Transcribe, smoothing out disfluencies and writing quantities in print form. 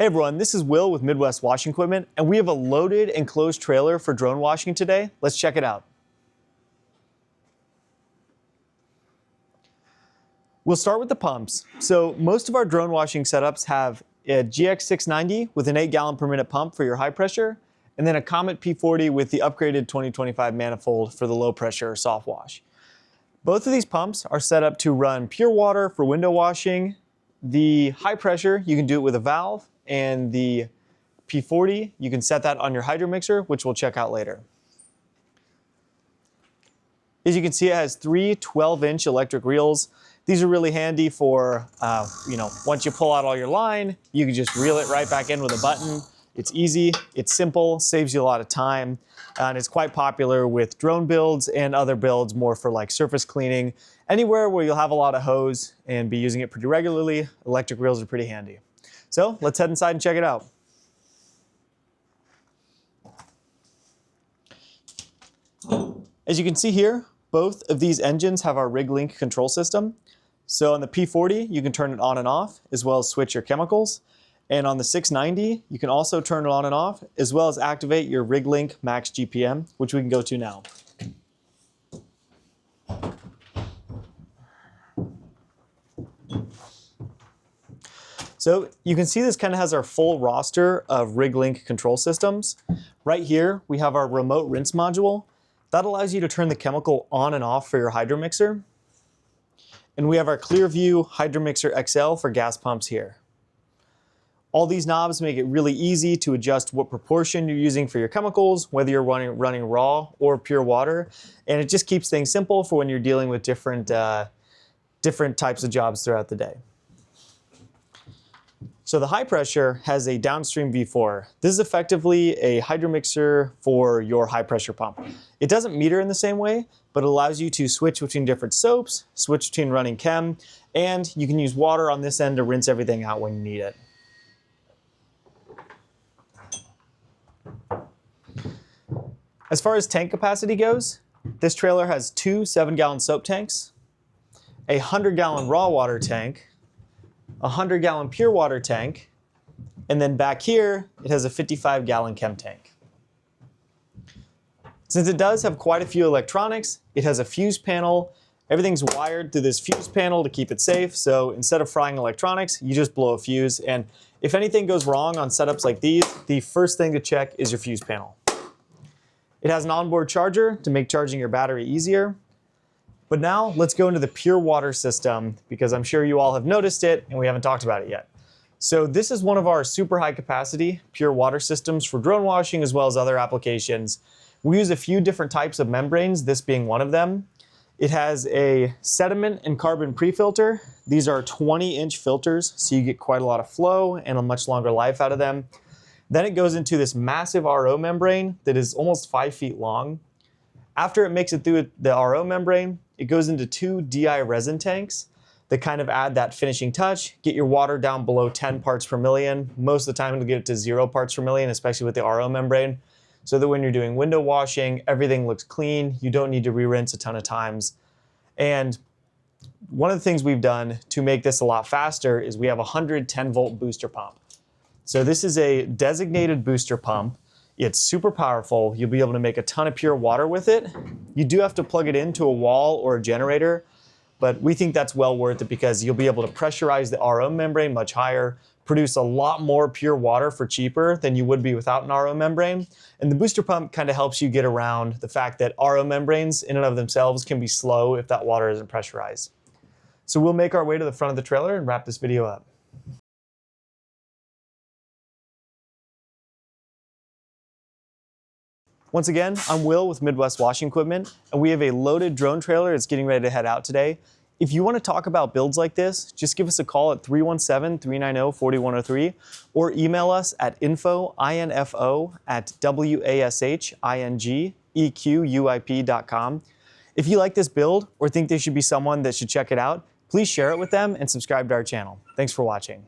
Hey everyone, this is Will with Midwest Washing Equipment, and we have a loaded and closed trailer for drone washing today. Let's check it out. We'll start with the pumps. So most of our drone washing setups have a GX690 with an 8 gallon per minute pump for your high pressure, and then a Comet P40 with the upgraded 2025 manifold for the low pressure or soft wash. Both of these pumps are set up to run pure water for window washing. The high pressure, you can do it with a valve, and the P40, you can set that on your hydro mixer, which we'll check out later. As you can see, it has three 12-inch electric reels. These are really handy for, once you pull out all your line, you can just reel it right back in with a button. It's easy, it's simple, saves you a lot of time, and it's quite popular with drone builds and other builds more for like surface cleaning. Anywhere where you'll have a lot of hose and be using it pretty regularly, electric reels are pretty handy. So let's head inside and check it out. As you can see here, both of these engines have our RigLink control system. So on the P40, you can turn it on and off, as well as switch your chemicals. And on the 690, you can also turn it on and off, as well as activate your RigLink Max GPM, which we can go to now. So you can see this kind of has our full roster of RigLink control systems. Right here, we have our remote rinse module. That allows you to turn the chemical on and off for your hydro mixer. And we have our Clearview Hydro Mixer XL for gas pumps here. All these knobs make it really easy to adjust what proportion you're using for your chemicals, whether you're running raw or pure water. And it just keeps things simple for when you're dealing with different types of jobs throughout the day. So the high pressure has a downstream V4. This is effectively a hydro mixer for your high pressure pump. It doesn't meter in the same way, but it allows you to switch between different soaps, switch between running chem, and you can use water on this end to rinse everything out when you need it. As far as tank capacity goes, this trailer has two 7-gallon soap tanks, a 100-gallon raw water tank, a 100-gallon pure water tank, and then back here, it has a 55-gallon chem tank. Since it does have quite a few electronics, it has a fuse panel. Everything's wired through this fuse panel to keep it safe, so instead of frying electronics, you just blow a fuse, and if anything goes wrong on setups like these, the first thing to check is your fuse panel. It has an onboard charger to make charging your battery easier. But now let's go into the pure water system, because I'm sure you all have noticed it and we haven't talked about it yet. So this is one of our super high capacity pure water systems for drone washing as well as other applications. We use a few different types of membranes, this being one of them. It has a sediment and carbon pre-filter. These are 20-inch filters, so you get quite a lot of flow and a much longer life out of them. Then it goes into this massive RO membrane that is almost 5 feet long. After it makes it through the RO membrane, it goes into two DI resin tanks that kind of add that finishing touch, get your water down below 10 parts per million. Most of the time it'll get it to 0 parts per million, especially with the RO membrane, so that when you're doing window washing, everything looks clean. You don't need to re-rinse a ton of times. And one of the things we've done to make this a lot faster is we have a 110-volt booster pump. So this is a designated booster pump. It's super powerful. You'll be able to make a ton of pure water with it. You do have to plug it into a wall or a generator, but we think that's well worth it because you'll be able to pressurize the RO membrane much higher, produce a lot more pure water for cheaper than you would be without an RO membrane. And the booster pump kind of helps you get around the fact that RO membranes in and of themselves can be slow if that water isn't pressurized. So we'll make our way to the front of the trailer and wrap this video up. Once again, I'm Will with Midwest Washing Equipment, and we have a loaded drone trailer that's getting ready to head out today. If you want to talk about builds like this, just give us a call at 317-390-4103 or email us at info@washingequip.com. If you like this build or think there should be someone that should check it out, please share it with them and subscribe to our channel. Thanks for watching.